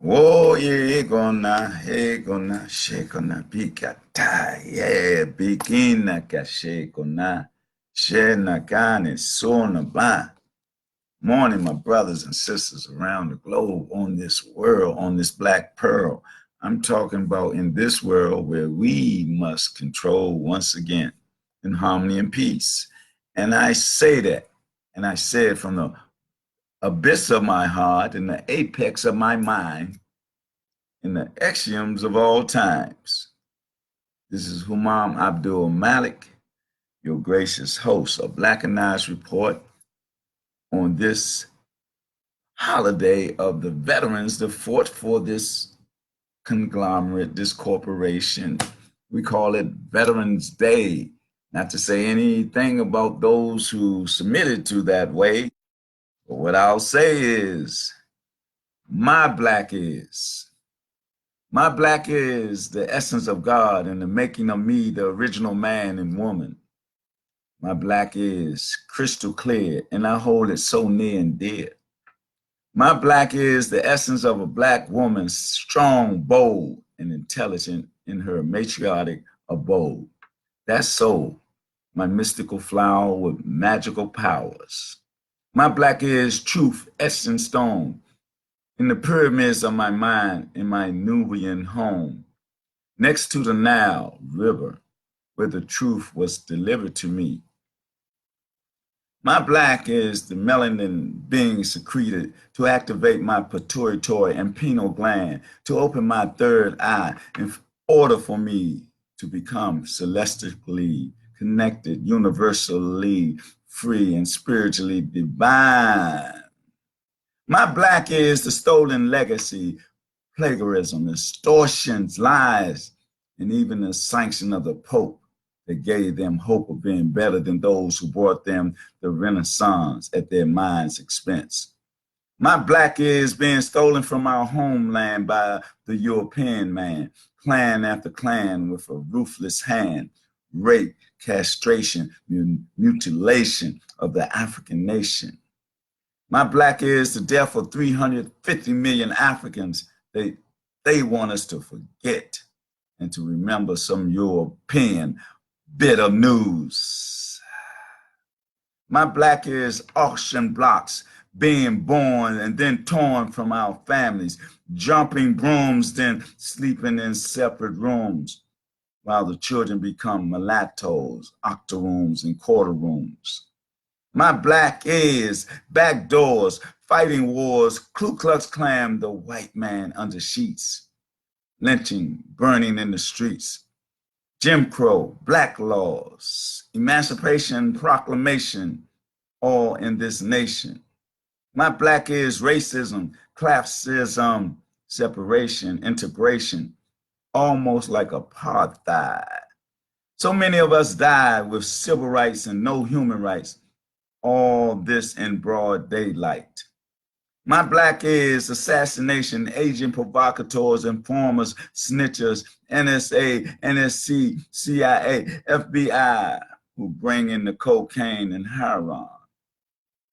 Oh, yeah, gonna, shake gonna, pikata, yeah, bikina, kashe gonna, shena, kane, sona, ba. Morning, my brothers and sisters around the globe on this world, on this black pearl. I'm talking about in this world where we must control once again in harmony and peace. And I say that, and I say it from the abyss of my heart and the apex of my mind in the axioms of all times. This is Humam Abdulmalik, your gracious host of Blackanized Report on this holiday of the veterans that fought for this conglomerate, this corporation. We call it Veterans Day. Not to say anything about those who submitted to that way, but what I'll say is my black is. My black is the essence of God and the making of me the original man and woman. My black is crystal clear, and I hold it so near and dear. My black is the essence of a black woman, strong, bold, and intelligent in her matriarchic abode. That soul, my mystical flower with magical powers. My black is truth etched in stone in the pyramids of my mind in my Nubian home, next to the Nile River, where the truth was delivered to me. My black is the melanin being secreted to activate my pituitary and pineal gland, to open my third eye in order for me to become celestially connected, universally free, and spiritually divine. My black is the stolen legacy, plagiarism, extortions, lies, and even the sanction of the Pope that gave them hope of being better than those who brought them the Renaissance at their mind's expense. My black is being stolen from our homeland by the European man, clan after clan with a ruthless hand, rape, castration, mutilation of the African nation. My black is the death of 350 million Africans. They want us to forget and to remember some European bit of news. My black is auction blocks being born and then torn from our families, jumping brooms, then sleeping in separate rooms, while the children become mulattoes, octoroons, and quarter rooms. My black is backdoors, fighting wars, Ku Klux Klan, the white man under sheets, lynching, burning in the streets, Jim Crow, black laws, Emancipation Proclamation, all in this nation. My black is racism, classism, separation, integration, almost like apartheid. So many of us died with civil rights and no human rights, all this in broad daylight. My black is assassination, agent provocateurs, informers, snitchers, NSA, NSC, CIA, FBI, who bring in the cocaine and heroin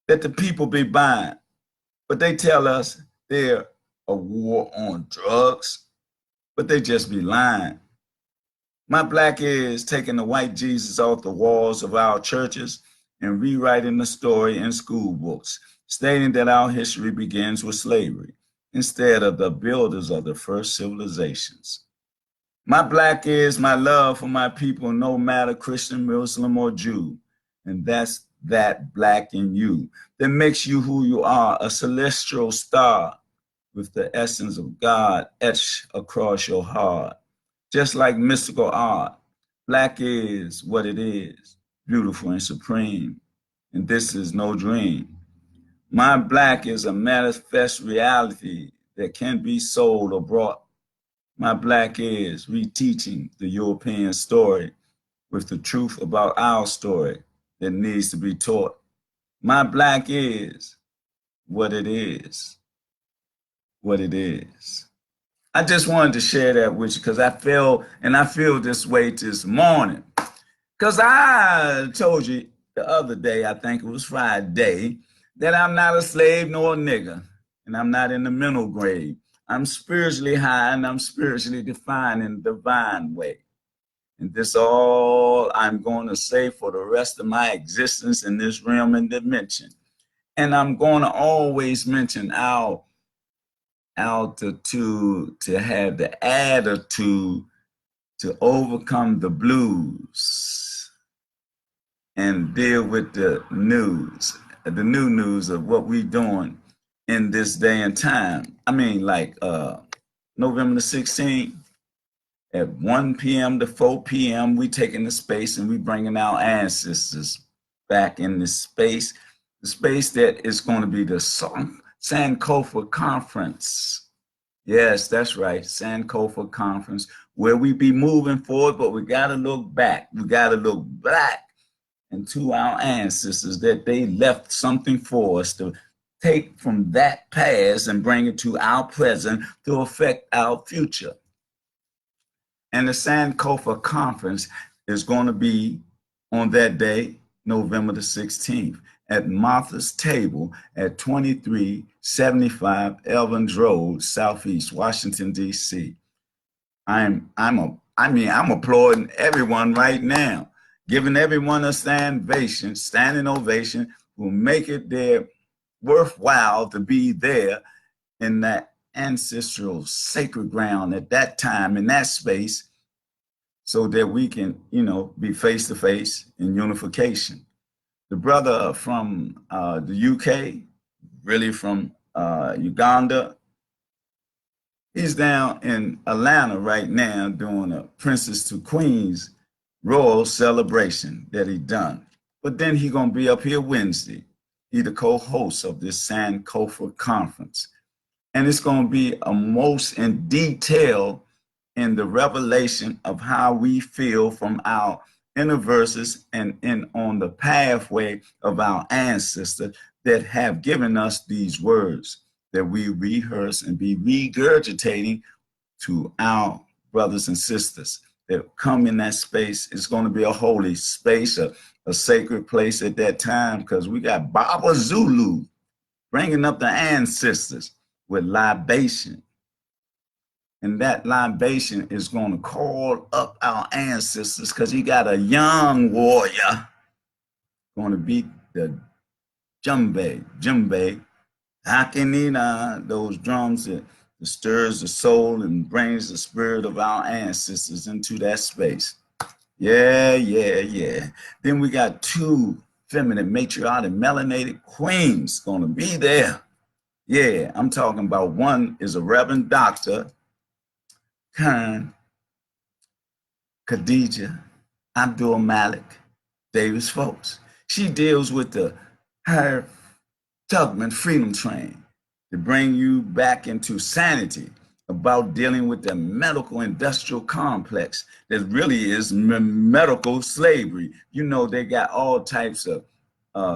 that the people be buying. But they tell us they're a war on drugs, but they just be lying. My black is taking the white Jesus off the walls of our churches and rewriting the story in school books, stating that our history begins with slavery instead of the builders of the first civilizations. My black is my love for my people, no matter Christian, Muslim, or Jew. And that's that black in you that makes you who you are, a celestial star with the essence of God etched across your heart. Just like mystical art, black is what it is, beautiful and supreme. And this is no dream. My black is a manifest reality that can be sold or brought. My black is reteaching the European story with the truth about our story that needs to be taught. My black is what it is, what it is. I just wanted to share that with you because I feel this way this morning. Because I told you the other day, I think it was Friday, that I'm not a slave nor a nigger, and I'm not in the mental grave. I'm spiritually high and I'm spiritually defined in a divine way. And this all I'm going to say for the rest of my existence in this realm and dimension. And I'm going to always mention our altitude to have the attitude to overcome the blues and deal with the new news of what we doing in this day and time. I mean, like November the 16th at 1 p.m. to 4 p.m., we taking the space and we bringing our ancestors back in this space, the space that is going to be the Sankofa Conference. Yes, that's right, Sankofa Conference, where we be moving forward, but we got to look back. We got to look back into our ancestors that they left something for us to take from that past and bring it to our present to affect our future. And the Sankofa Conference is going to be on that day, November the 16th, at Martha's Table at 2375 Evans Road, Southeast Washington, D.C. I'm applauding everyone right now, giving everyone a standing ovation, who make it their worthwhile to be there in that ancestral sacred ground at that time, in that space, so that we can, be face to face in unification. The brother from the UK, really from Uganda, he's down in Atlanta right now doing a Princess to Queens royal celebration that he done. But then he gonna be up here Wednesday. He the co-host of this Sankofa conference. And it's gonna be a most in detail in the revelation of how we feel from our inner verses and in on the pathway of our ancestors that have given us these words that we rehearse and be regurgitating to our brothers and sisters that come in that space. It's going to be a holy space, a sacred place at that time, because we got Baba Zulu bringing up the ancestors with libation. And that libation is going to call up our ancestors, because he got a young warrior going to beat the djembe, hakinina, those drums that stirs the soul and brings the spirit of our ancestors into that space. Yeah. Then we got two feminine, matriarchal, melanated queens going to be there. Yeah, I'm talking about one is a Reverend Dr. Kern Khadija Abdulmalik Davis Folks. She deals with her Tugman Freedom Train to bring you back into sanity about dealing with the medical industrial complex that really is medical slavery. They got all types of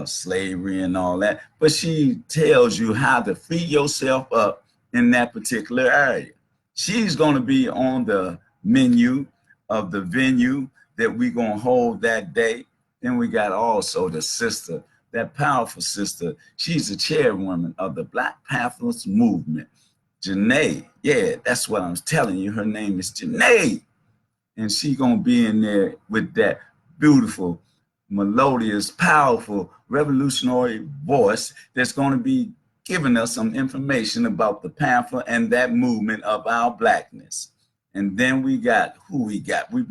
slavery and all that, but she tells you how to free yourself up in that particular area. She's going to be on the menu of the venue that we're going to hold that day. Then we got also the sister, that powerful sister. She's the chairwoman of the Black Panthers movement, Janae. Yeah, that's what I'm telling you. Her name is Janae. And she going to be in there with that beautiful, melodious, powerful, revolutionary voice that's going to be giving us some information about the Panther and that movement of our blackness. And then we got who we got. We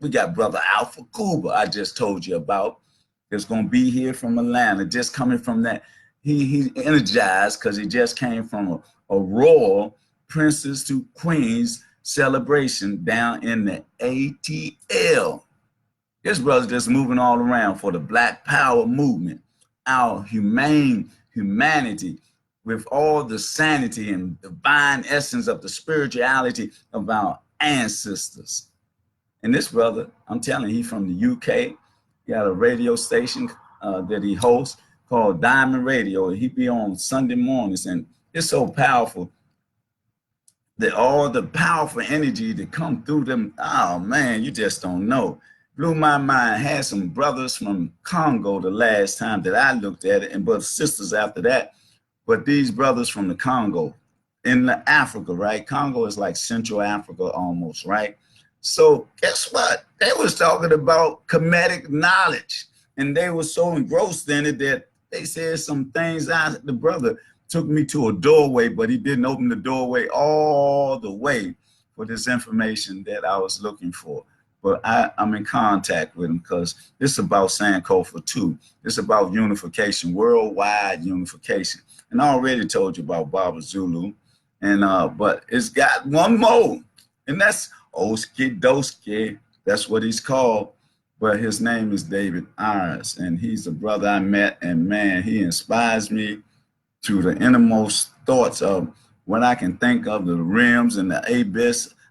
got Brother Alpha Cuba, I just told you about. That's going to be here from Atlanta, just coming from that. He energized because he just came from a royal Princess to Queens celebration down in the ATL. This brother's just moving all around for the Black Power movement, our humanity, with all the sanity and divine essence of the spirituality of our ancestors. And this brother, I'm telling you, he's from the UK. He got a radio station that he hosts called Diamond Radio. He be on Sunday mornings, and it's so powerful that all the powerful energy that come through them, oh man, you just don't know. Blew my mind. Had some brothers from Congo the last time that I looked at it, and but sisters after that. But these brothers from the Congo, in Africa, right? Congo is like Central Africa almost, right? So guess what? They was talking about comedic knowledge, and they were so engrossed in it that they said some things. The brother took me to a doorway, but he didn't open the doorway all the way for this information that I was looking for. But I'm in contact with him because this is about Sankofa too. It's about unification, worldwide unification. And I already told you about Baba Zulu, and but it's got one more, and that's Oski Doski. That's what he's called. But his name is David Irons, and he's a brother I met, and man, he inspires me to the innermost thoughts of what I can think of the rims and the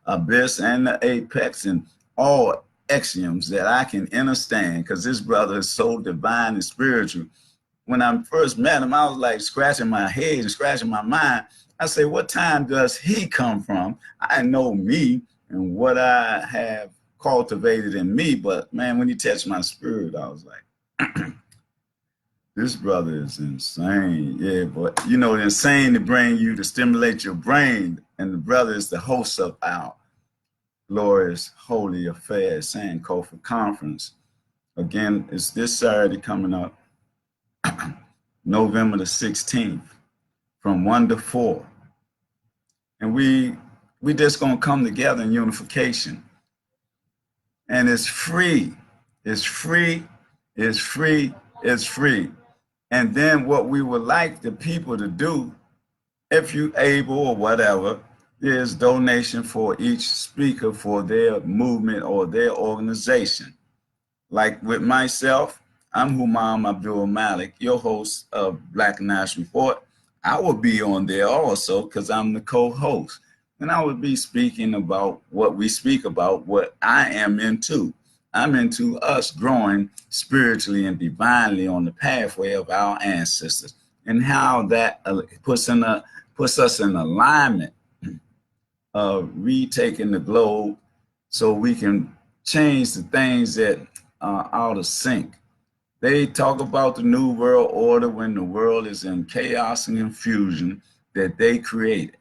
abyss and the apex and all axioms that I can understand, because this brother is so divine and spiritual. When I first met him, I was like scratching my head and scratching my mind. I say, what time does he come from? I know me and what I have cultivated in me, but man, when he touched my spirit, I was like, this brother is insane. Yeah, but you know, insane to bring you to stimulate your brain. And the brother is the host of our glorious Holy Affairs Sankofa Conference. Again, it's this Saturday coming up, November the 16th, from 1 to 4. And we just gonna come together in unification. And it's free. It's free. It's free. It's free. And then what we would like the people to do, if you able or whatever, is donation for each speaker for their movement or their organization. Like with myself, I'm Humam Abdulmalik, your host of Blacknized Report. I will be on there also because I'm the co-host. And I would be speaking about what we speak about, what I am into. I'm into us growing spiritually and divinely on the pathway of our ancestors, and how that puts us in alignment of retaking the globe so we can change the things that are out of sync. They talk about the New World Order when the world is in chaos and confusion that they created.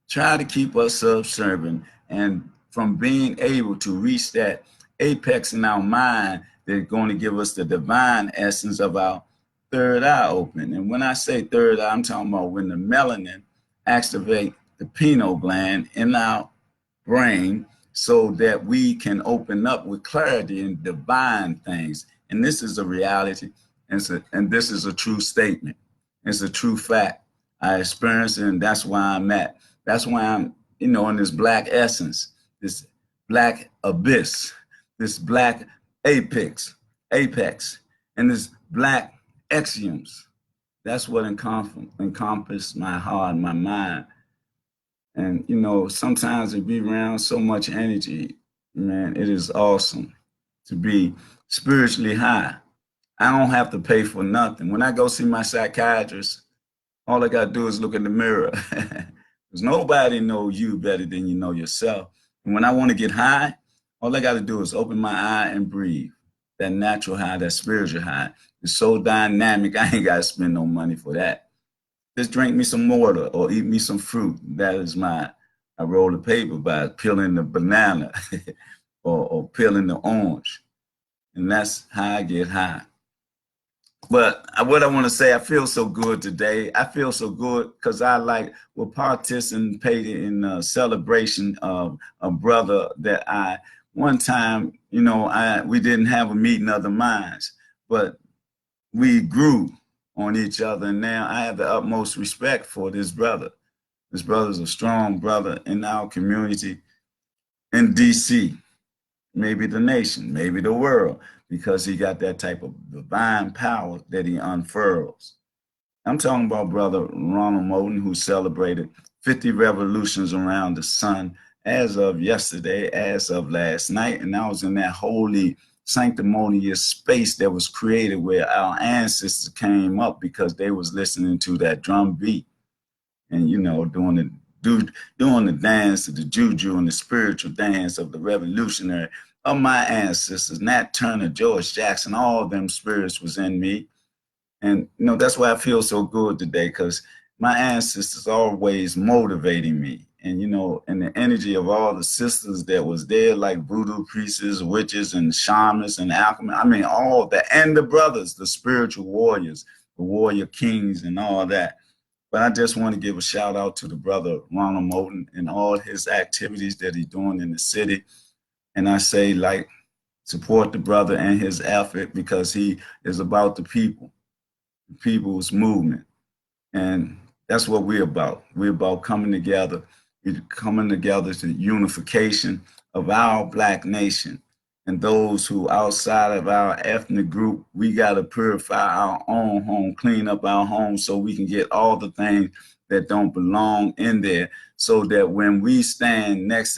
Try to keep us subservient and from being able to reach that apex in our mind that's going to give us the divine essence of our third eye open. And when I say third eye, I'm talking about when the melanin activate the pineal gland in our brain so that we can open up with clarity and divine things. And this is a reality, and this is a true statement. It's a true fact. I experienced it, and that's why I'm at. That's why I'm, in this black essence, this black abyss, this black apex, and this black axioms. That's what encompassed my heart and my mind. And, sometimes it be around so much energy, man, it is awesome to be spiritually high. I don't have to pay for nothing. When I go see my psychiatrist, all I got to do is look in the mirror. Because nobody knows you better than you know yourself. And when I want to get high, all I got to do is open my eye and breathe. That natural high, that spiritual high. It's so dynamic, I ain't got to spend no money for that. Just drink me some water or eat me some fruit. That is I roll the paper by peeling the banana or peeling the orange. And that's how I get high. But what I want to say, I feel so good today. I feel so good because we're participating in a celebration of a brother that one time, we didn't have a meeting of the minds, but we grew on each other. And now I have the utmost respect for this brother. This brother is a strong brother in our community in DC, maybe the nation, maybe the world, because he got that type of divine power that he unfurls. I'm talking about Brother Ronald Moulton, who celebrated 50 revolutions around the sun as of yesterday, as of last night. And I was in that holy, sanctimonious space that was created where our ancestors came up because they was listening to that drum beat and, doing the dance of the juju and the spiritual dance of the revolutionary of my ancestors. Nat Turner, George Jackson, all of them spirits was in me. And, that's why I feel so good today, because my ancestors always motivating me. And, you know, and the energy of all the sisters that was there, like voodoo priests, witches, and shamans, and alchemists. I mean, all that. And the brothers, the spiritual warriors, the warrior kings, and all that. But I just want to give a shout out to the brother Ronald Moulton and all his activities that he's doing in the city. And I say, like, support the brother and his effort because he is about the people's movement. And that's what we're about. We're about coming together. We're coming together to unification of our Black nation. And those who outside of our ethnic group, we got to purify our own home, clean up our home so we can get all the things that don't belong in there, so that when we stand next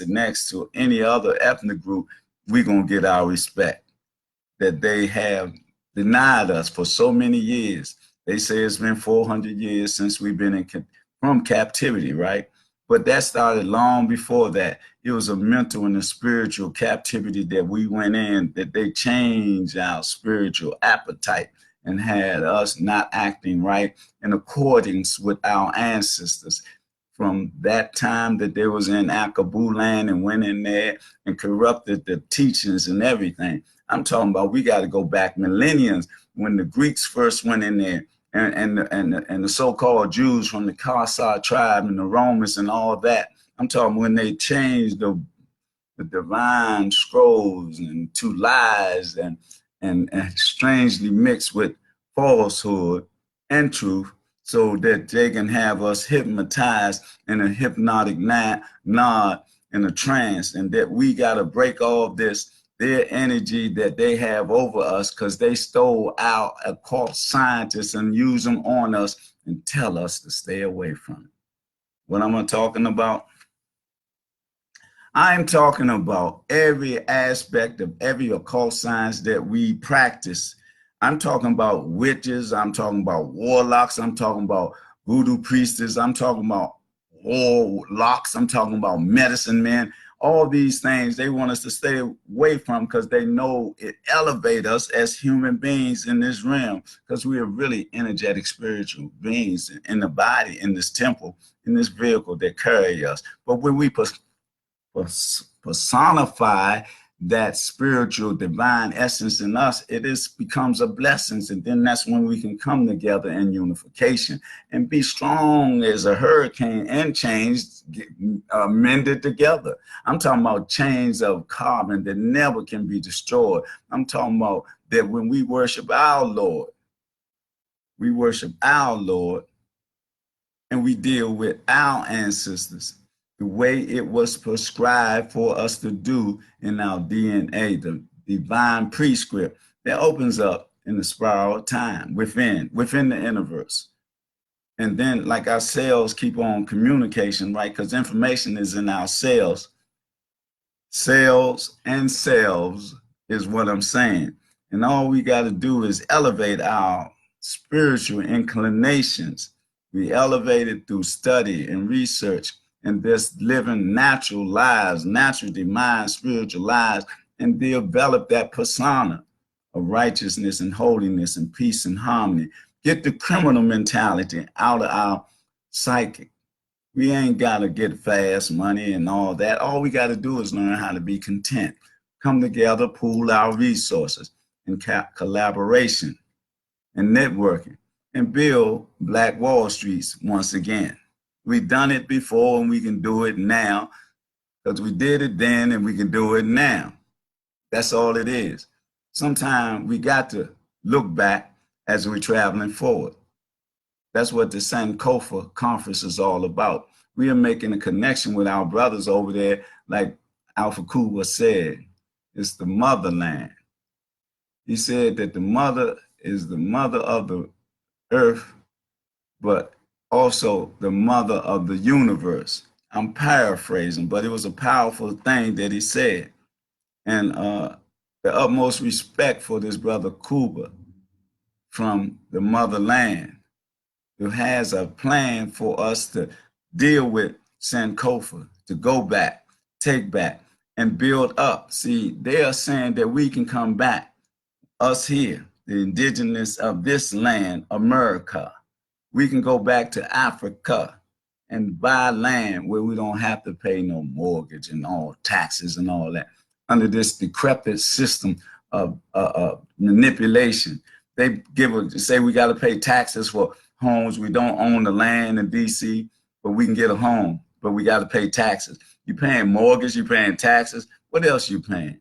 to any other ethnic group, we're going to get our respect that they have denied us for so many years. They say it's been 400 years since we've been from captivity, right? But that started long before that. It was a mental and a spiritual captivity that we went in, that they changed our spiritual appetite and had us not acting right in accordance with our ancestors. From that time that they was in Akabu land and went in there and corrupted the teachings and everything. I'm talking about we got to go back millenniums when the Greeks first went in there and the so-called Jews from the Khazar tribe and the Romans and all that. I'm talking when they changed the divine scrolls and to lies and strangely mixed with falsehood and truth so that they can have us hypnotized in a hypnotic nod in a trance, and that we got to break all this their energy that they have over us because they stole our occult scientists and use them on us and tell us to stay away from it. What am I talking about? I'm talking about every aspect of every occult science that we practice. I'm talking about witches. I'm talking about warlocks. I'm talking about voodoo priestess. I'm talking about warlocks. I'm talking about medicine men. All these things they want us to stay away from because they know it elevates us as human beings in this realm, because we are really energetic spiritual beings in the body, in this temple, in this vehicle that carry us. But when we personify that spiritual divine essence in us, it becomes a blessing. And then that's when we can come together in unification and be strong as a hurricane and chains mended together. I'm talking about chains of carbon that never can be destroyed. I'm talking about that when we worship our Lord, and we deal with our ancestors the way it was prescribed for us to do in our DNA, the divine prescript that opens up in the spiral of time within the universe. And then, like, our cells keep on communication, right? Because information is in our cells. Cells and cells is what I'm saying. And all we got to do is elevate our spiritual inclinations. We elevate it through study and research and just living natural lives, natural divine spiritual lives, and develop that persona of righteousness and holiness and peace and harmony. Get the criminal mentality out of our psychic. We ain't got to get fast money and all that. All we got to do is learn how to be content, come together, pool our resources in collaboration and networking, and build Black Wall Streets once again. We've done it before and we can do it now, because we did it then and we can do it now. That's all it is. Sometimes we got to look back as we're traveling forward. That's what the Sankofa conference is all about. We are making a connection with our brothers over there, like Alpha Kuba said. It's the motherland. He said that the mother is the mother of the earth, but also the mother of the universe. I'm paraphrasing, but it was a powerful thing that he said. And the utmost respect for this brother Kuba from the motherland, who has a plan for us to deal with Sankofa, to go back, take back, and build up. See, they are saying that we can come back, us here, the indigenous of this land, America. We can go back to Africa and buy land where we don't have to pay no mortgage and all taxes and all that under this decrepit system of manipulation. They say we got to pay taxes for homes. We don't own the land in DC, but we can get a home, but we got to pay taxes. You paying mortgage, you paying taxes. What else you paying?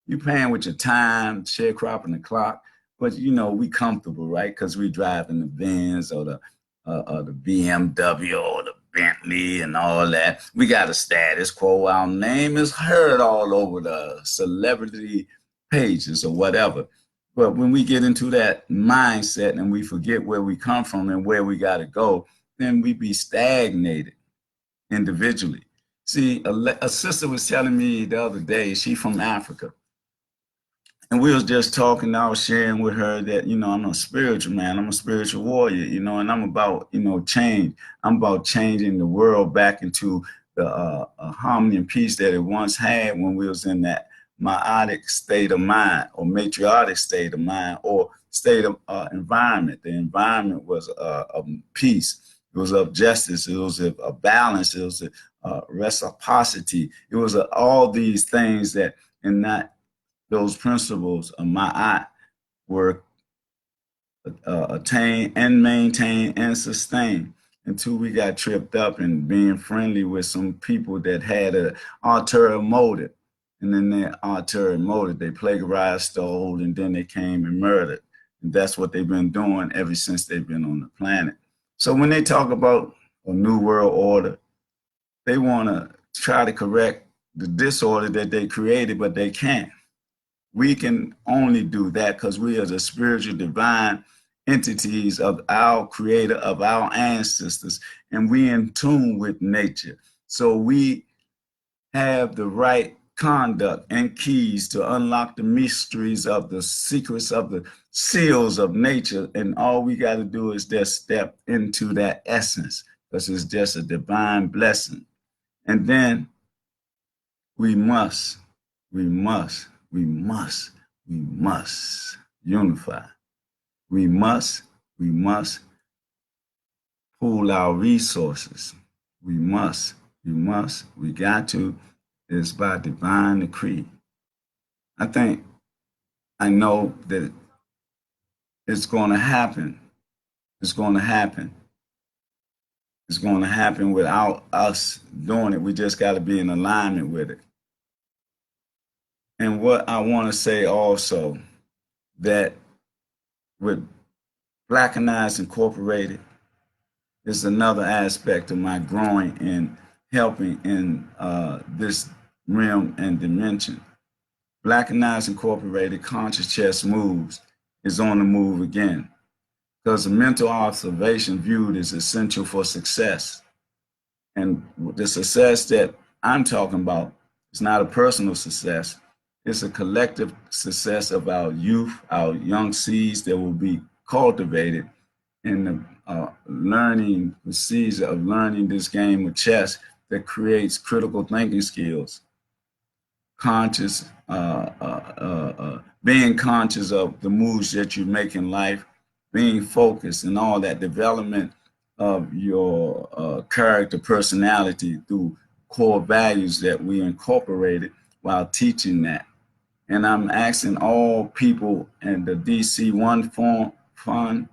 You paying with your time, sharecropping the clock. But you know, we comfortable, right? Because we driving the Benz or the BMW or the Bentley and all that. We got a status quo. Our name is heard all over the celebrity pages or whatever. But when we get into that mindset and we forget where we come from and where we got to go, then we be stagnated individually. See, a sister was telling me the other day, she from Africa. And we was just talking, I was sharing with her that, you know, I'm a spiritual man, I'm a spiritual warrior, you know, and I'm about, you know, change. I'm about changing the world back into the harmony and peace that it once had when we was in that meiotic state of mind or matriotic state of mind or state of environment. The environment was of peace. It was of justice. It was a balance. It was a reciprocity. It was all these things that, and not those principles of my were attained and maintained and sustained until we got tripped up in being friendly with some people that had an ulterior motive. And then their ulterior motive, they plagiarized, stole, and then they came and murdered. And that's what they've been doing ever since they've been on the planet. So when they talk about a new world order, they want to try to correct the disorder that they created, but they can't. We can only do that because we are the spiritual divine entities of our creator, of our ancestors, and we in tune with nature. So we have the right conduct and keys to unlock the mysteries of the secrets of the seals of nature. And all we got to do is just step into that essence because it's just a divine blessing. And then we must unify. We must pool our resources. We got to. It's by divine decree. I know that it's going to happen. It's going to happen. It's going to happen without us doing it. We just got to be in alignment with it. And what I want to say also, that with Blackanized Incorporated is another aspect of my growing and helping in this realm and dimension. Blackanized Incorporated Conscious Chess Moves is on the move again because the mental observation viewed is essential for success. And the success that I'm talking about is not a personal success. It's a collective success of our youth, our young seeds that will be cultivated in the learning, the seeds of learning this game of chess that creates critical thinking skills, being conscious of the moves that you make in life, being focused, and all that development of your character, personality through core values that we incorporated while teaching that. And I'm asking all people in the DC One Fund,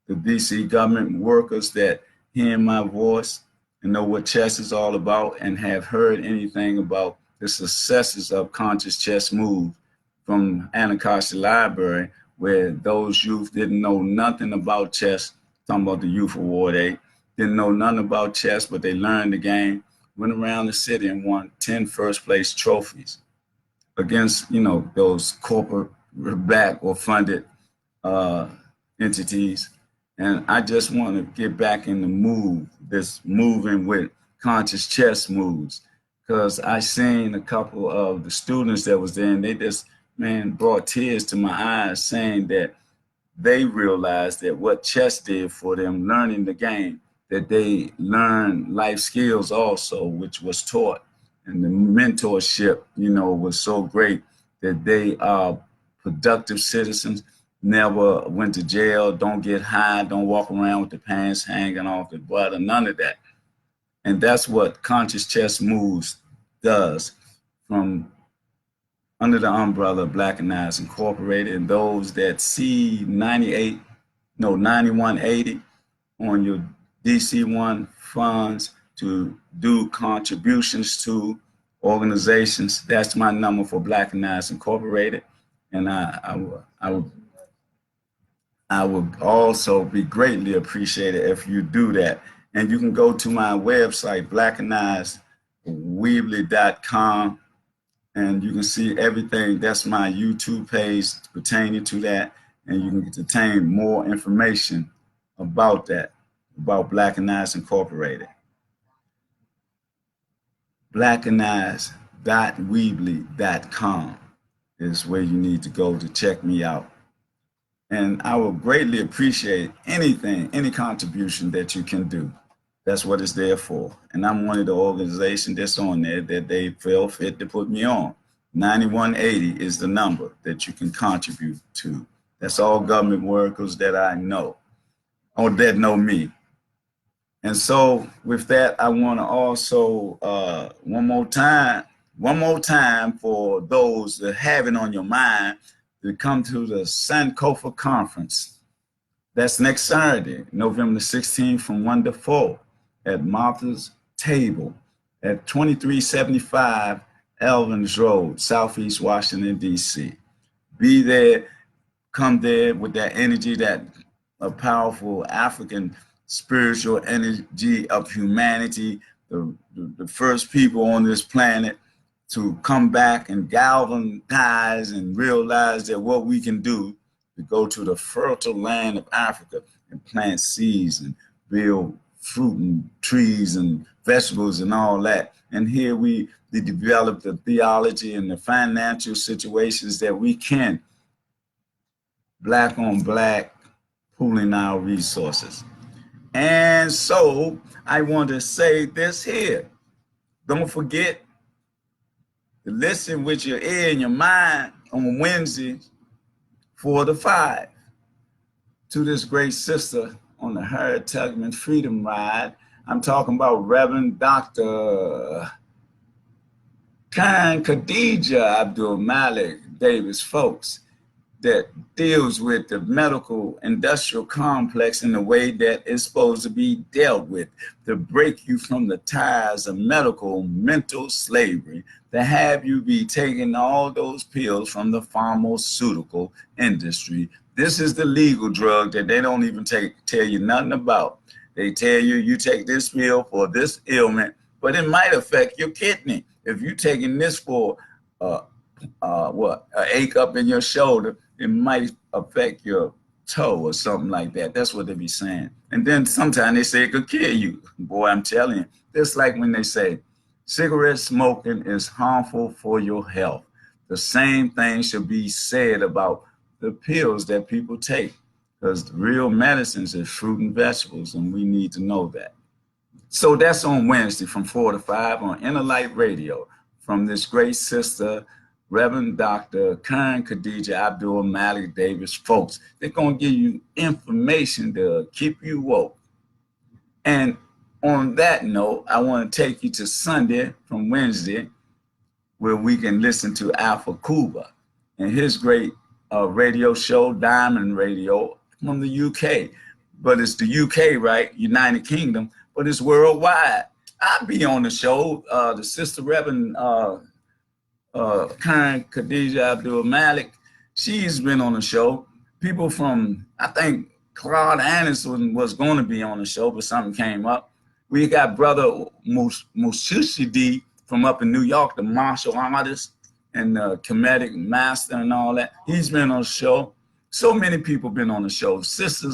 the DC government workers that hear my voice and know what chess is all about and have heard anything about the successes of conscious chess moves from Anacostia Library, where those youth didn't know nothing about chess, talking about the Youth Award 8, didn't know nothing about chess, but they learned the game, went around the city and won 10 first place trophies against, you know, those corporate backed or funded entities. And I just want to get back in the move, this moving with conscious chess moves, because I seen a couple of the students that was there and they just, man, brought tears to my eyes saying that they realized that what chess did for them, learning the game, that they learned life skills also, which was taught. And the mentorship, you know, was so great that they are productive citizens. never went to jail, don't get high, don't walk around with the pants hanging off the butt, or none of that. And that's what Conscious Chess Moves does, from under the umbrella of Blackanized Incorporated, and those that see 9180 on your DC1 funds to do contributions to organizations. That's my number for Blackanized Incorporated. And I would also be greatly appreciated if you do that. And you can go to my website, blackanizedweebly.com, and you can see everything. That's my YouTube page pertaining to that, and you can obtain more information about that, about Blackanized Incorporated. Blackanized.weebly.com is where you need to go to check me out. And I will greatly appreciate anything, any contribution that you can do. That's what it's there for. And I'm one of the organizations that's on there that they feel fit to put me on. 9180 is the number that you can contribute to. That's all government workers that I know, or that know me. And so with that, I want to also, one more time for those that have it on your mind, to come to the Sankofa conference. That's next Saturday, November the 16th, from 1 to 4 at Martha's Table at 2375 Elvins Road, Southeast Washington, D.C. Be there, come there with that energy, that a powerful African spiritual energy of humanity, the first people on this planet to come back and galvanize and realize that what we can do to go to the fertile land of Africa and plant seeds and build fruit and trees and vegetables and all that. And here we develop the theology and the financial situations that we can, black on black, pooling our resources. And so I want to say this here. Don't forget to listen with your ear and your mind on Wednesday 4 to 5 to this great sister on the Harriet Tubman Freedom Ride. I'm talking about Reverend Dr. Khan Khadija Abdulmalik Davis, folks, that deals with the medical industrial complex in the way that it's supposed to be dealt with, to break you from the ties of medical mental slavery, to have you be taking all those pills from the pharmaceutical industry. This is the legal drug that they don't even tell you nothing about. They tell you, you take this pill for this ailment, but it might affect your kidney. If you're taking this for an ache up in your shoulder, it might affect your toe or something like that. That's what they be saying. And then sometimes they say it could kill you. Boy, I'm telling you, just like when they say cigarette smoking is harmful for your health. The same thing should be said about the pills that people take, because the real medicines is fruit and vegetables, and we need to know that. So that's on Wednesday from 4 to 5 on Inner Light Radio from this great sister, Reverend Dr. Khan Khadija Abdulmalik Davis, folks. They're going to give you information to keep you woke. And on that note, I want to take you to Sunday from Wednesday, where we can listen to Alpha Cuba and his great radio show, Diamond Radio, from the UK. But it's the UK, right? United Kingdom, but it's worldwide. I'll be on the show. The sister Reverend Khan Khadija Abdulmalik, she's been on the show. People from, I think Claude Anderson was going to be on the show, but something came up. We got brother Mushushidi from up in New York, the martial artist and the comedic master and all that. He's been on the show. So many people been on the show. Sister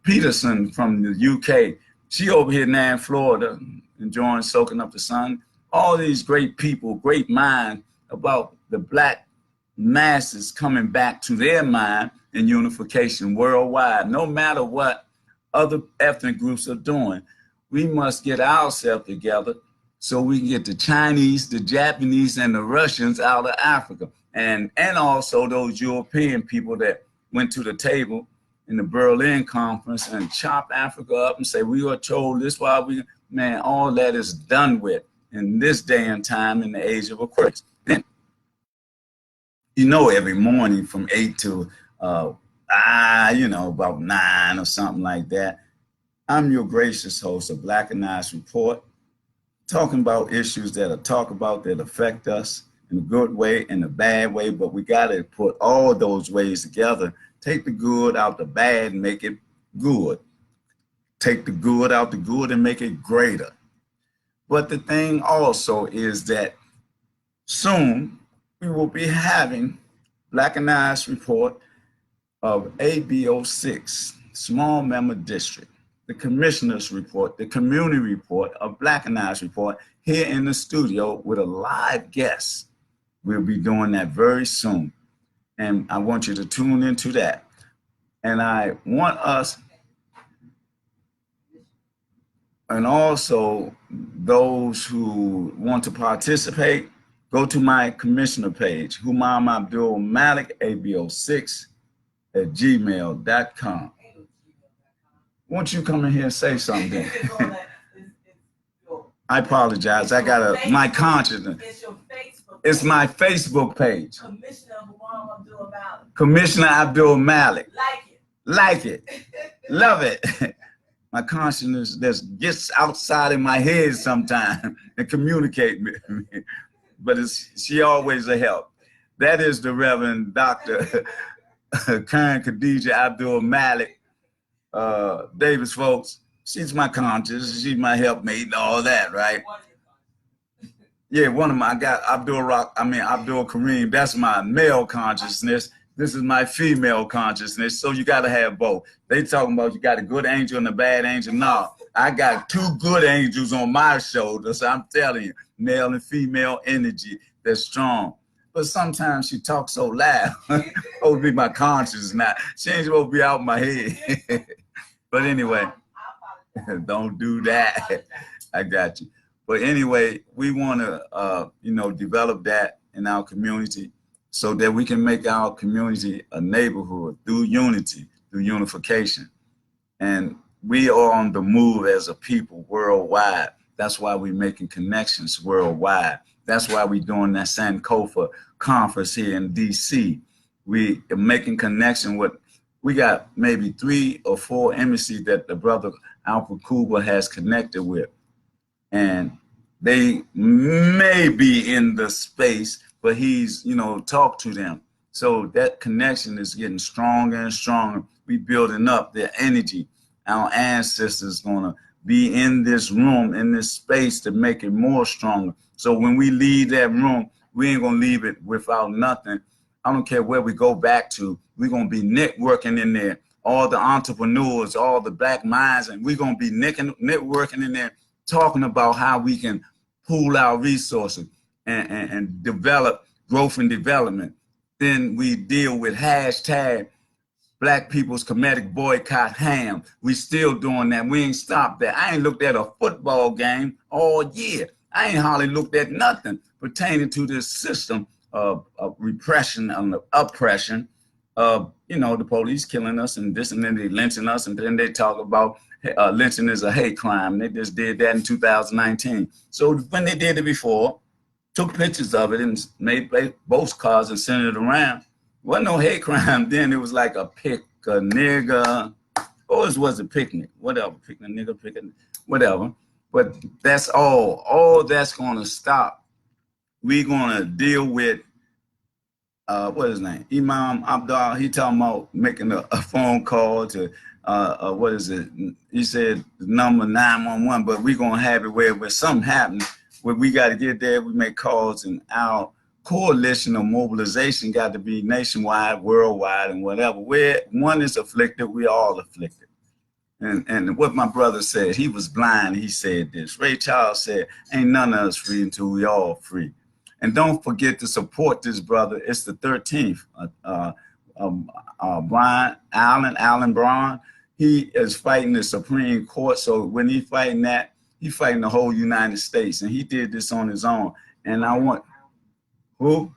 Peterson from the UK, she over here now in Florida, enjoying soaking up the sun. All these great people, great minds about the black masses coming back to their mind and unification worldwide. No matter what other ethnic groups are doing, we must get ourselves together so we can get the Chinese, the Japanese, and the Russians out of Africa. and also those European people that went to the table in the Berlin conference and chop Africa up and say, we were told this, why we, man, all that is done with in this day and time in the age of Aquarius. Then, you know, every morning from 8 to, you know, about 9 or something like that, I'm your gracious host of Blackanized Report, talking about issues that that affect us in a good way, in a bad way, but we got to put all those ways together. Take the good out the bad and make it good. Take the good out the good and make it greater. But the thing also is that soon we will be having Blackanized Report of ABO6, Small Member District, the Commissioner's Report, the Community Report of Blackanized Report here in the studio with a live guest. We'll be doing that very soon. And I want you to tune into that. And I want us, and also those who want to participate, go to my commissioner page, Humam Abdulmalik, ABO6 at gmail.com. Won't you come in here and say something? I apologize. I got my consciousness. It's your Facebook. It's my Facebook page. Commissioner Humam Abdulmalik. Commissioner Abdulmalik. Like it. Love it. My consciousness just gets outside in my head sometimes and communicate with me. But she always a help. That is the Reverend Dr. Karen Khadija Abdulmalik Davis, folks. She's my conscience. She's my helpmate and all that, right? Yeah, one of my, I got Abdul Kareem. That's my male consciousness. This is my female consciousness. So you got to have both. They talking about you got a good angel and a bad angel. No, I got 2 good angels on my shoulders. I'm telling you, male and female energy that's strong. But sometimes she talks so loud. Oh, be my conscience now. She ain't supposed to be out my head. But anyway, don't do that. I got you. But anyway, we want to, you know, develop that in our community so that we can make our community a neighborhood through unity, through unification. And we are on the move as a people worldwide. That's why we're making connections worldwide. That's why we're doing that Sankofa conference here in DC. We are making connection with, we got maybe 3 or 4 embassies that the brother Alfred Kuba has connected with. And they may be in the space, but he's, you know, talked to them. So that connection is getting stronger and stronger. We building up their energy. Our ancestors gonna be in this room, in this space to make it more stronger. So when we leave that room, we ain't gonna leave it without nothing. I don't care where we go back to, we're gonna be networking in there. All the entrepreneurs, all the black minds, and we're gonna be networking in there, talking about how we can pool our resources and develop growth and development. Then we deal with hashtag Black People's Comedic Boycott Ham. We still doing that. We ain't stopped that. I ain't looked at a football game all year. I ain't hardly looked at nothing pertaining to this system of repression and oppression of, you know, the police killing us and this, and then they lynching us, and then they talk about lynching is a hate crime. They just did that in 2019. So when they did it before, took pictures of it and made postcards and sent it around. Wasn't no hate crime then. It was like a pick a nigga, or it was a picnic, whatever, pick a nigga, pick a whatever. But that's all that's gonna stop. We're gonna deal with what is his name? Humam Abdul. He talking about making a phone call to what is it? He said number 911, but we're gonna have it where something happens, where we got to get there. We make calls, and our coalition of mobilization got to be nationwide, worldwide, and whatever. Where one is afflicted, we all afflicted. And what my brother said, he was blind. He said this. Ray Charles said, "Ain't none of us free until we all free." And don't forget to support this brother. It's the 13th. Brian Allen Braun, he is fighting the Supreme Court. So when he fighting that, he fighting the whole United States. And he did this on his own. And I want, who?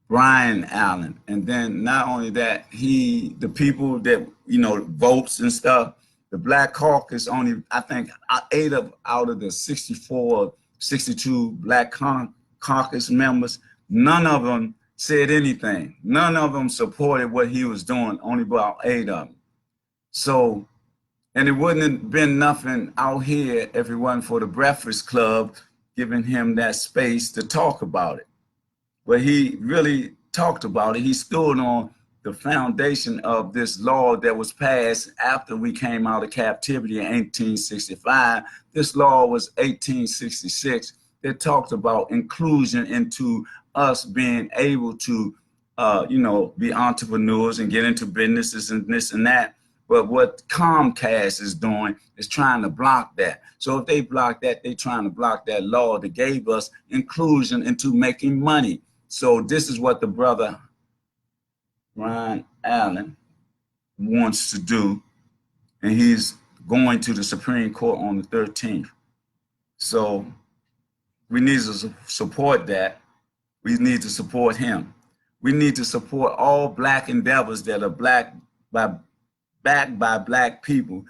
Brian Allen. And then not only that, the people that, votes and stuff, the Black Caucus only, I think, out of the 64, 62 Black Caucus members, none of them said anything. None of them supported what he was doing, only about 8 of them. So, and it wouldn't have been nothing out here if it wasn't for the Breakfast Club giving him that space to talk about it. But he really talked about it. He stood on the foundation of this law that was passed after we came out of captivity in 1865. This law was 1866 that talked about inclusion into us being able to, be entrepreneurs and get into businesses and this and that. But what Comcast is doing is trying to block that. So if they block that, they're trying to block that law that gave us inclusion into making money. So this is what the brother Brian Allen wants to do, and he's going to the Supreme Court on the 13th. So we need to support that. We need to support him. We need to support all Black endeavors that are backed by Black people.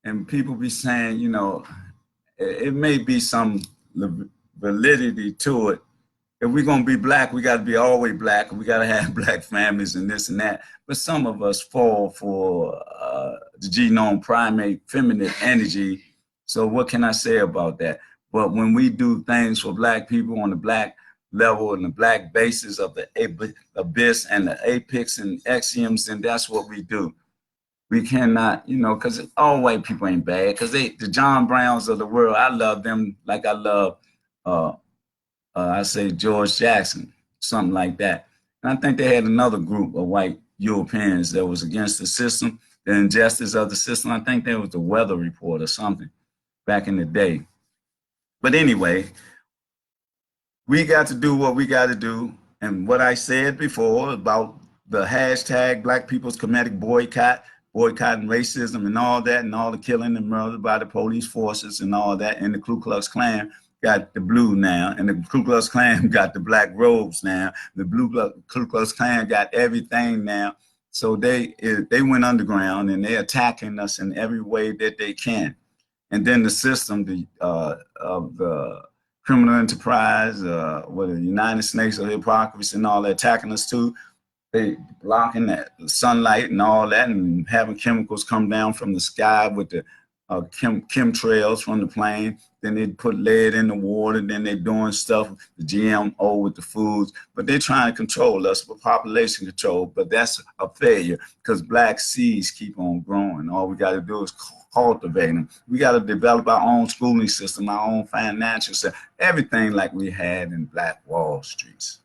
And people be saying, it may be some validity to it. If we're going to be Black, we got to be always Black. We got to have Black families and this and that. But some of us fall for the genome primate feminine energy. So what can I say about that? But when we do things for Black people on the Black level and the Black basis of the abyss and the apex and axioms, then that's what we do. We cannot, because all white people ain't bad, because the John Browns of the world, I love them like I love, I say George Jackson, something like that. And I think they had another group of white Europeans that was against the system, the injustice of the system. I think that was the Weather Report or something back in the day. But anyway, we got to do what we got to do. And what I said before about the hashtag Black People's Comedic Boycott, boycotting racism and all that, and all the killing and murder by the police forces and all that, and the Ku Klux Klan got the blue now, and the Ku Klux Klan got the black robes now. The Ku Klux Klan got everything now. So they went underground and they're attacking us in every way that they can. And then the system of the criminal enterprise, with the United Snakes of Hypocrisy and all that attacking us too. They blocking that sunlight and all that, and having chemicals come down from the sky with the chemtrails from the plane. Then they put lead in the water. Then they're doing stuff, the GMO with the foods. But they're trying to control us with population control. But that's a failure because Black seeds keep on growing. All we got to do is cultivate them. We got to develop our own schooling system, our own financial system, everything like we had in Black Wall Streets.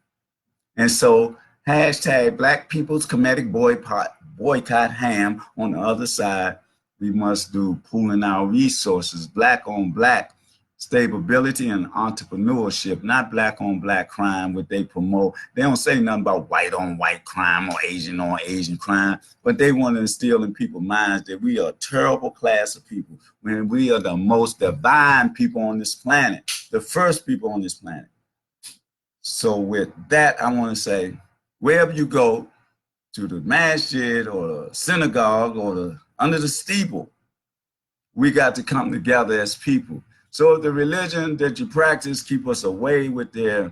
And so hashtag Black People's Comedic Boycott ham on the other side. We must do pooling our resources, Black on Black stability and entrepreneurship, not Black on Black crime, what they promote. They don't say nothing about white on white crime or Asian on Asian crime, but they want to instill in people's minds that we are a terrible class of people when we are the most divine people on this planet, the first people on this planet. So with that, I want to say, wherever you go, to the masjid or the synagogue or under the steeple, we got to come together as people. So if the religion that you practice keep us away with their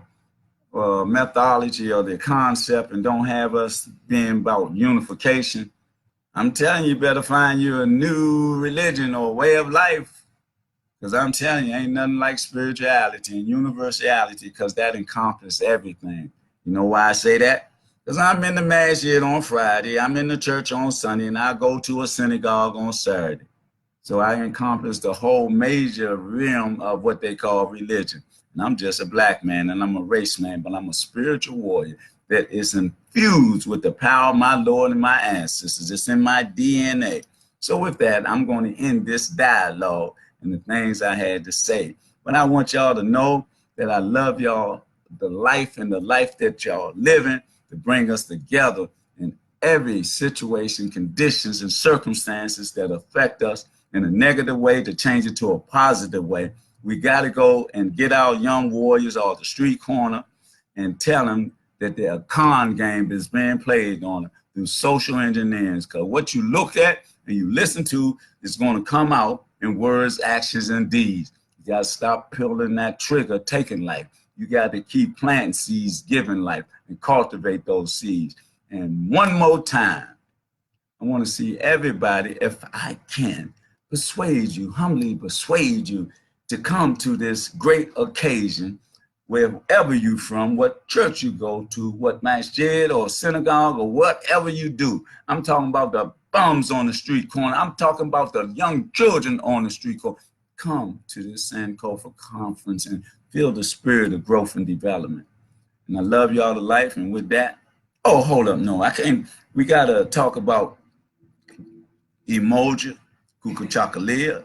methodology or their concept and don't have us being about unification, I'm telling you, better find you a new religion or way of life. Because I'm telling you, ain't nothing like spirituality and universality, because that encompasses everything. You know why I say that? Because I'm in the masjid on Friday, I'm in the church on Sunday, and I go to a synagogue on Saturday. So I encompass the whole major realm of what they call religion. And I'm just a Black man, and I'm a race man, but I'm a spiritual warrior that is infused with the power of my Lord and my ancestors. It's in my DNA. So with that, I'm going to end this dialogue and the things I had to say. But I want y'all to know that I love y'all, the life and the life that y'all living, to bring us together in every situation, conditions, and circumstances that affect us in a negative way, to change it to a positive way. We got to go and get our young warriors off the street corner and tell them that the con game is being played on through social engineering. Because what you look at and you listen to is going to come out in words, actions, and deeds. You got to stop pulling that trigger, taking life. You got to keep planting seeds, giving life, and cultivate those seeds. And one more time, I want to see everybody, if I can, persuade you, humbly persuade you to come to this great occasion, wherever you from, what church you go to, what masjid or synagogue or whatever you do. I'm talking about the bums on the street corner. I'm talking about the young children on the street corner. Come to this Sankofa conference and feel the spirit of growth and development. And I love y'all to life. And with that, oh, hold up. No, I can't. We got to talk about emoji, kukuchakalia,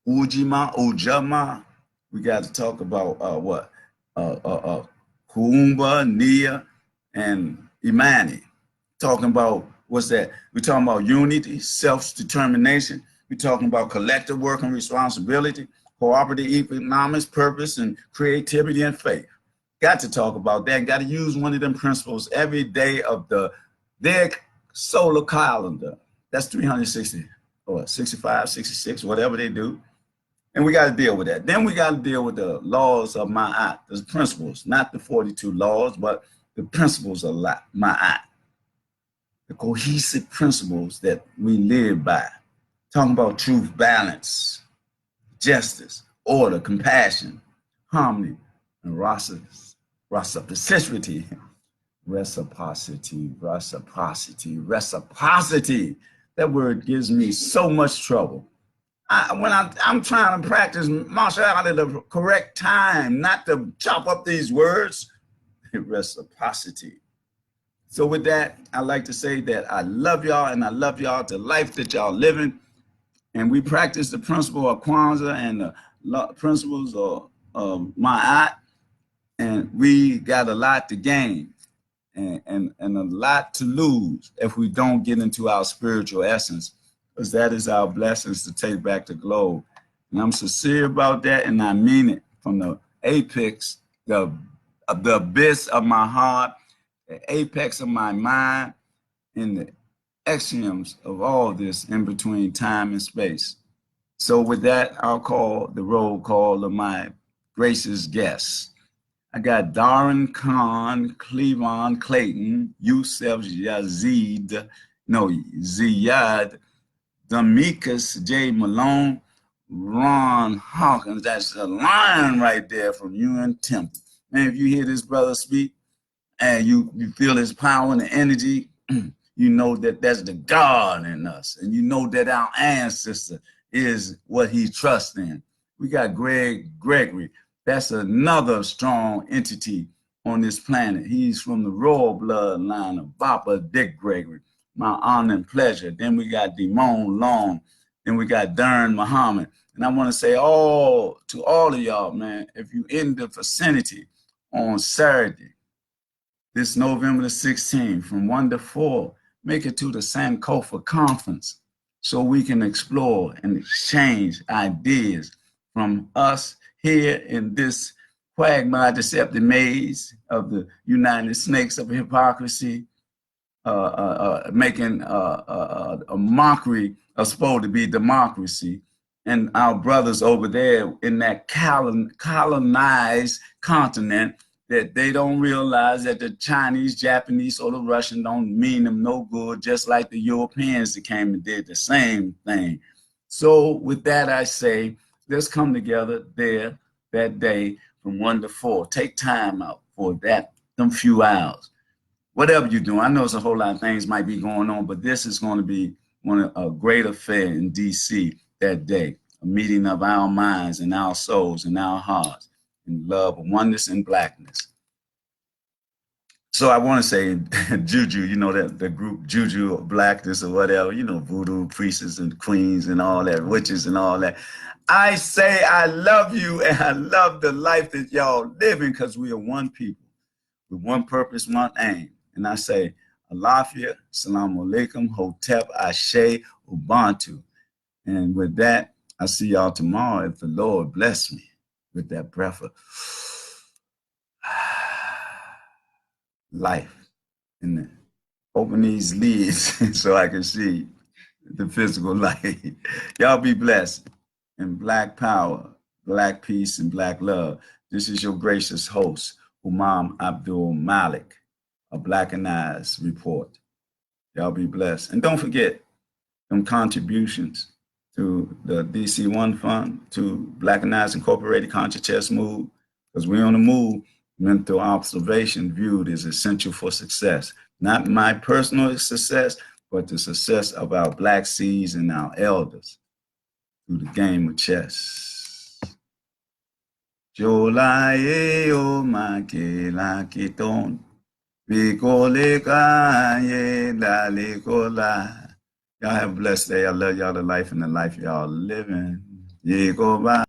ujima, ujama. We got to talk about what? Kuumba, Nia, and Imani. Talking about, what's that? We're talking about unity, self-determination. We're talking about collective work and responsibility, cooperative economics, purpose, and creativity and faith. Got to talk about that. Got to use one of them principles every day of their solar calendar. That's 360 or 65, 66, whatever they do. And we got to deal with that. Then we got to deal with the laws of Ma'at, the principles, not the 42 laws, but the principles of Ma'at, the cohesive principles that we live by. Talking about truth, balance, justice, order, compassion, harmony, and reciprocity. That word gives me so much trouble. When I'm trying to practice martial art at the correct time, not to chop up these words, reciprocity. So with that, I like to say that I love y'all, and I love y'all to life that y'all living. And we practice the principle of Kwanzaa and the principles of Ma'at, and we got a lot to gain and a lot to lose if we don't get into our spiritual essence, because that is our blessings to take back the globe. And I'm sincere about that, and I mean it from the apex, the abyss of my heart, the apex of my mind, and the axioms of all this in between time and space. So with that, I'll call the roll call of my gracious guests. I got Darren Khan, Cleavon Clayton, Yusef Ziyad, Damikas J. Malone, Ron Hawkins. That's a lion right there from UN Temple. Man, if you hear this brother speak and you feel his power and the energy, you know that that's the God in us. And you know that our ancestor is what he trusts in. We got Gregory. That's another strong entity on this planet. He's from the royal bloodline of Papa Dick Gregory. My honor and pleasure. Then we got Damon Long. Then we got Darren Muhammad. And I want to say to all of y'all, man, if you in the vicinity on Saturday, this November the 16th, from 1 to 4, make it to the Sankofa conference so we can explore and exchange ideas from us here in this quagmire deceptive maze of the United Snakes of hypocrisy, making a mockery of supposed to be democracy, and our brothers over there in that colonized continent, that they don't realize that the Chinese, Japanese, or the Russian don't mean them no good, just like the Europeans that came and did the same thing. So with that, I say, let's come together there that day from 1 to 4. Take time out for them few hours. Whatever you're doing, I know it's a whole lot of things might be going on, but this is going to be a great affair in DC that day, a meeting of our minds and our souls and our hearts in love, oneness, and blackness. So I want to say, Juju, you know, that the group Juju or Blackness or whatever, you know, voodoo priests and queens and all that, witches and all that. I say I love you, and I love the life that y'all living, because we are one people with one purpose, one aim. And I say, Alafia, Assalamu Alaikum, Hotep, Ashe, Ubuntu. And with that, I'll see y'all tomorrow if the Lord bless me with that breath of life. And open these lids so I can see the physical light. Y'all be blessed. In Black power, Black peace, and Black love. This is your gracious host, Humam Abdulmalik, a Blackanized report. Y'all be blessed. And don't forget them contributions to the DC1 Fund, to Blackanized Incorporated Conscious Chess Move, because we're on the move. Mental observation viewed as essential for success. Not my personal success, but the success of our Black seeds and our elders through the game of chess. Jolaye o make la kiton, bikole kaye la likola. Y'all have a blessed day. I love y'all to life and the life y'all living. Yeah, go by.